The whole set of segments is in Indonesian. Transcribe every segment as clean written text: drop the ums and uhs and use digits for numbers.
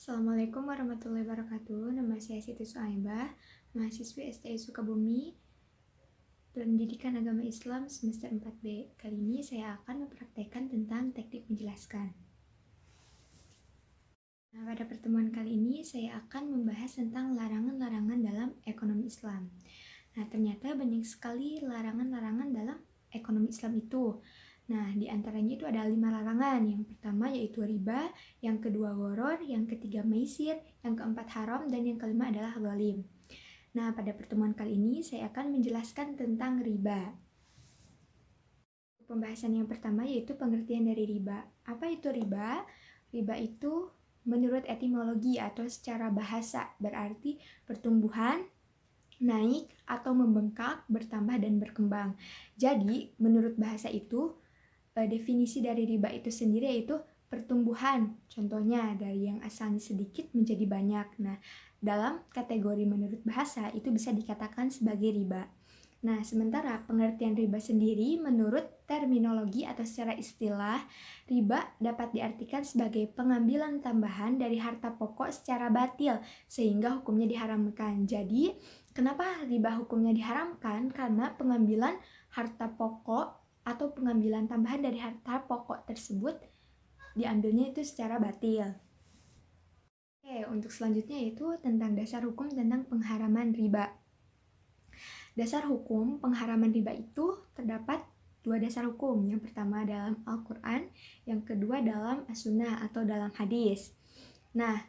Assalamualaikum warahmatullahi wabarakatuh. Nama saya Siti Suaibah, mahasiswi STI Sukabumi, Pendidikan Agama Islam semester 4B. Kali ini saya akan mempraktekkan tentang teknik menjelaskan. Nah, pada pertemuan kali ini saya akan membahas tentang larangan-larangan dalam ekonomi Islam. Nah, ternyata banyak sekali larangan-larangan dalam ekonomi Islam itu. Nah, di antaranya itu ada 5 larangan. Yang pertama yaitu riba, yang kedua gharar, yang ketiga maisir, yang keempat haram, dan yang kelima adalah ghalim. Nah, pada pertemuan kali ini saya akan menjelaskan tentang riba. Pembahasan yang pertama yaitu pengertian dari riba. Apa itu riba? Riba itu menurut etimologi atau secara bahasa berarti pertumbuhan, naik atau membengkak, bertambah dan berkembang. Jadi, menurut bahasa itu, definisi dari riba itu sendiri yaitu pertumbuhan. Contohnya dari yang asalnya sedikit menjadi banyak. Nah, dalam kategori menurut bahasa itu bisa dikatakan sebagai riba. Nah, sementara pengertian riba sendiri menurut terminologi atau secara istilah, riba dapat diartikan sebagai pengambilan tambahan dari harta pokok secara batil sehingga hukumnya diharamkan. Jadi, kenapa riba hukumnya diharamkan? Karena pengambilan harta pokok atau pengambilan tambahan dari harta pokok tersebut diambilnya itu secara batil. Oke, untuk selanjutnya yaitu tentang dasar hukum tentang pengharaman riba. Dasar hukum pengharaman riba itu terdapat 2 dasar hukum. Yang pertama dalam Al-Quran, yang kedua dalam As-Sunnah atau dalam hadis. Nah,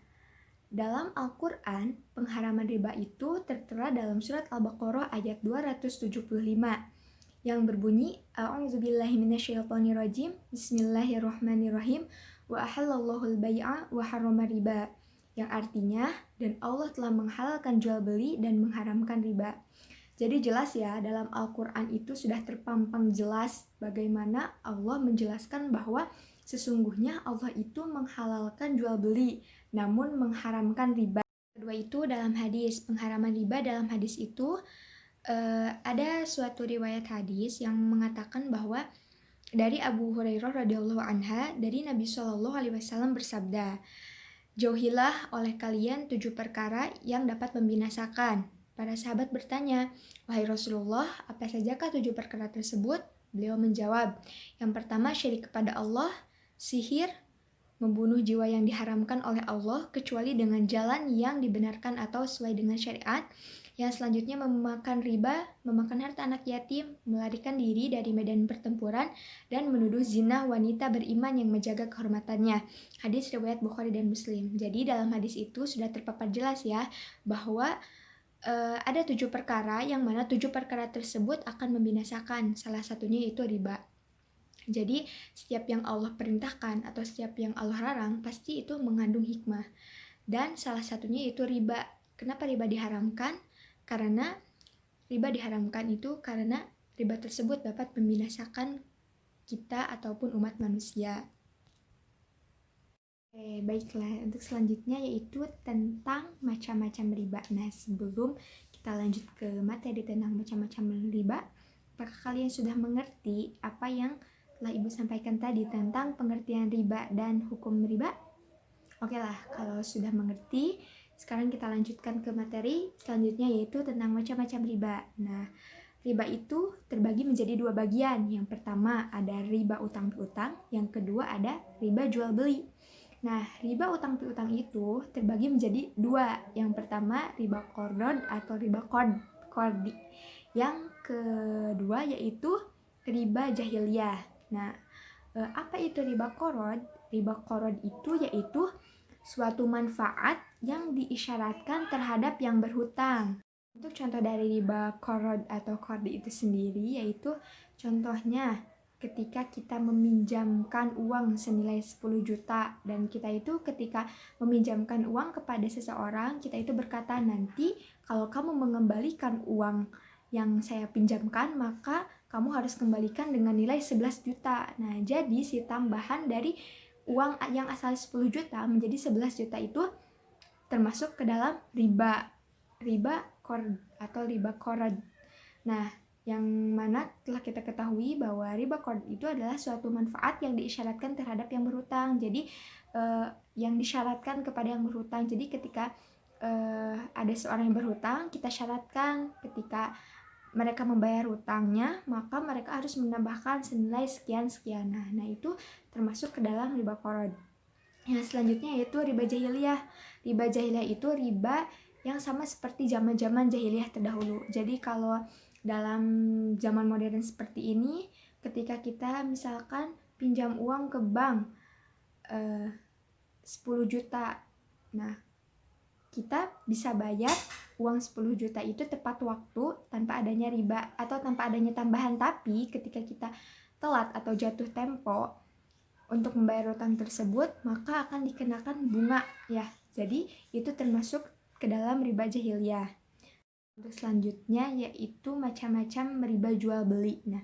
dalam Al-Quran, pengharaman riba itu tertera dalam surat Al-Baqarah ayat 275 yang berbunyi A'udzubillahi minasyaitonirrajim, Bismillahirrahmanirrahim, wa ahallallahu al-bai'a wa harrama riba, yang artinya dan Allah telah menghalalkan jual beli dan mengharamkan riba. Jadi jelas ya, dalam Al-Quran itu sudah terpampang jelas bagaimana Allah menjelaskan bahwa sesungguhnya Allah itu menghalalkan jual beli, namun mengharamkan riba. Kedua itu dalam hadis, pengharaman riba dalam hadis itu ada suatu riwayat hadis yang mengatakan bahwa dari Abu Hurairah radhiyallahu anha dari Nabi Shallallahu alaihi wasallam bersabda, "Jauhilah oleh kalian 7 perkara yang dapat membinasakan." Para sahabat bertanya, "Wahai Rasulullah, apa sajakah 7 perkara tersebut?" Beliau menjawab, "Yang pertama syirik kepada Allah, sihir, membunuh jiwa yang diharamkan oleh Allah kecuali dengan jalan yang dibenarkan atau sesuai dengan syariat. Yang selanjutnya memakan riba, memakan harta anak yatim, melarikan diri dari medan pertempuran, dan menuduh zina wanita beriman yang menjaga kehormatannya." Hadis riwayat Bukhari dan Muslim. Jadi dalam hadis itu sudah terpampang jelas ya bahwa ada 7 perkara yang mana 7 perkara tersebut akan membinasakan. Salah satunya yaitu riba. Jadi setiap yang Allah perintahkan atau setiap yang Allah larang pasti itu mengandung hikmah. Dan salah satunya yaitu riba. Kenapa riba diharamkan? Karena riba diharamkan itu karena riba tersebut dapat membinasakan kita ataupun umat manusia. Oke, baiklah. Untuk selanjutnya yaitu tentang macam-macam riba. Nah, sebelum kita lanjut ke materi tentang macam-macam riba, apakah kalian sudah mengerti apa yang telah Ibu sampaikan tadi tentang pengertian riba dan hukum riba? Oke lah, kalau sudah mengerti, sekarang kita lanjutkan ke materi selanjutnya yaitu tentang macam-macam riba. Nah, riba itu terbagi menjadi 2 bagian. Yang pertama ada riba utang piutang, yang kedua ada riba jual beli. Nah, riba utang piutang itu terbagi menjadi 2. Yang pertama riba qardon atau riba qardi. Yang kedua yaitu riba jahiliyah. Nah, apa itu riba qard? Riba qard itu yaitu suatu manfaat yang diisyaratkan terhadap yang berhutang. Untuk contoh dari riba qard atau qardi itu sendiri yaitu contohnya ketika kita meminjamkan uang senilai 10 juta dan kita itu ketika meminjamkan uang kepada seseorang, kita itu berkata, "Nanti kalau kamu mengembalikan uang yang saya pinjamkan, maka kamu harus kembalikan dengan nilai 11 juta. Nah, jadi si tambahan dari uang yang asal 10 juta menjadi 11 juta itu termasuk ke dalam riba qard atau riba qard. Nah, yang mana telah kita ketahui bahwa riba qard itu adalah suatu manfaat yang diisyaratkan terhadap yang berhutang. Jadi yang disyaratkan kepada yang berhutang. Jadi ketika ada seorang yang berhutang, kita syaratkan ketika mereka membayar hutangnya, maka mereka harus menambahkan senilai sekian-sekian. Nah, itu termasuk ke dalam riba qarad. Yang selanjutnya yaitu riba jahiliyah. Riba jahiliyah itu riba yang sama seperti zaman-zaman jahiliyah terdahulu. Jadi kalau dalam zaman modern seperti ini, ketika kita misalkan pinjam uang ke bank 10 juta, nah kita bisa bayar uang 10 juta itu tepat waktu tanpa adanya riba atau tanpa adanya tambahan. Tapi ketika kita telat atau jatuh tempo untuk membayar utang tersebut, maka akan dikenakan bunga ya. Jadi itu termasuk ke dalam riba jahiliyah. Untuk selanjutnya yaitu macam-macam riba jual beli. Nah,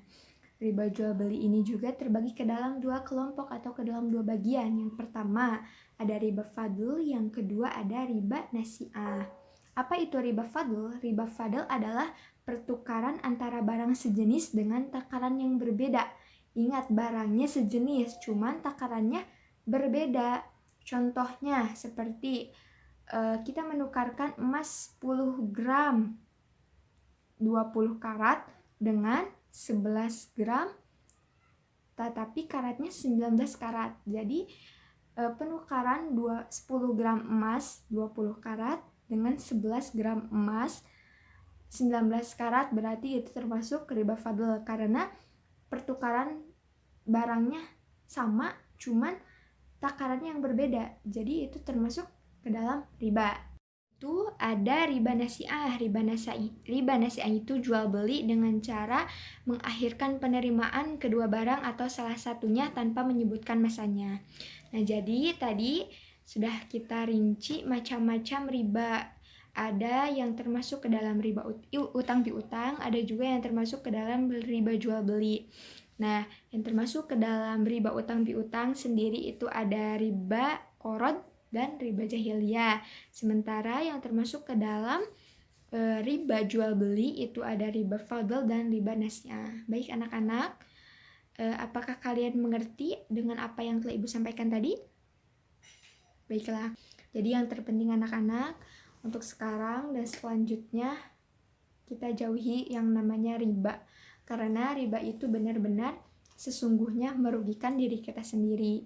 riba jual beli ini juga terbagi ke dalam dua kelompok atau ke dalam dua bagian. Yang pertama ada riba fadl, yang kedua ada riba nasi'ah. Apa itu riba fadl? Riba fadl adalah pertukaran antara barang sejenis dengan takaran yang berbeda. Ingat, barangnya sejenis, cuman takarannya berbeda. Contohnya seperti kita menukarkan emas 10 gram 20 karat dengan 11 gram tetapi karatnya 19 karat. Jadi penukaran 10 gram emas 20 karat dengan 11 gram emas 19 karat berarti itu termasuk riba fadl karena pertukaran barangnya sama, cuman takarannya yang berbeda. Jadi itu termasuk ke dalam riba. Itu ada riba nasi'ah. Riba nasi'ah itu jual beli dengan cara mengakhirkan penerimaan kedua barang atau salah satunya tanpa menyebutkan masanya. Nah, jadi tadi sudah kita rinci macam-macam riba. Ada yang termasuk ke dalam riba utang piutang, ada juga yang termasuk ke dalam riba jual beli. Nah, yang termasuk ke dalam riba utang piutang sendiri itu ada riba qarad dan riba jahiliyah. Sementara yang termasuk ke dalam riba jual beli itu ada riba fadl dan riba nasi'ah. Baik anak-anak, apakah kalian mengerti dengan apa yang telah Ibu sampaikan tadi? Baiklah, jadi yang terpenting anak-anak, untuk sekarang dan selanjutnya kita jauhi yang namanya riba. Karena riba itu benar-benar sesungguhnya merugikan diri kita sendiri.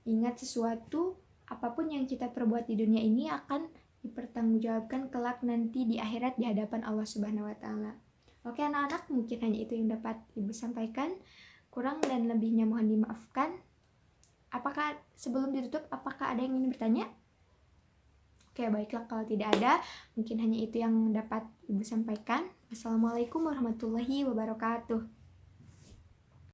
Ingat, sesuatu apapun yang kita perbuat di dunia ini akan dipertanggungjawabkan kelak nanti di akhirat di hadapan Allah Subhanahu wa taala. Oke anak-anak, mungkin hanya itu yang dapat Ibu sampaikan. Kurang dan lebihnya mohon dimaafkan. Apakah sebelum ditutup, apakah ada yang ingin bertanya? Oke, baiklah, kalau tidak ada, mungkin hanya itu yang dapat Ibu sampaikan. Wassalamualaikum warahmatullahi wabarakatuh.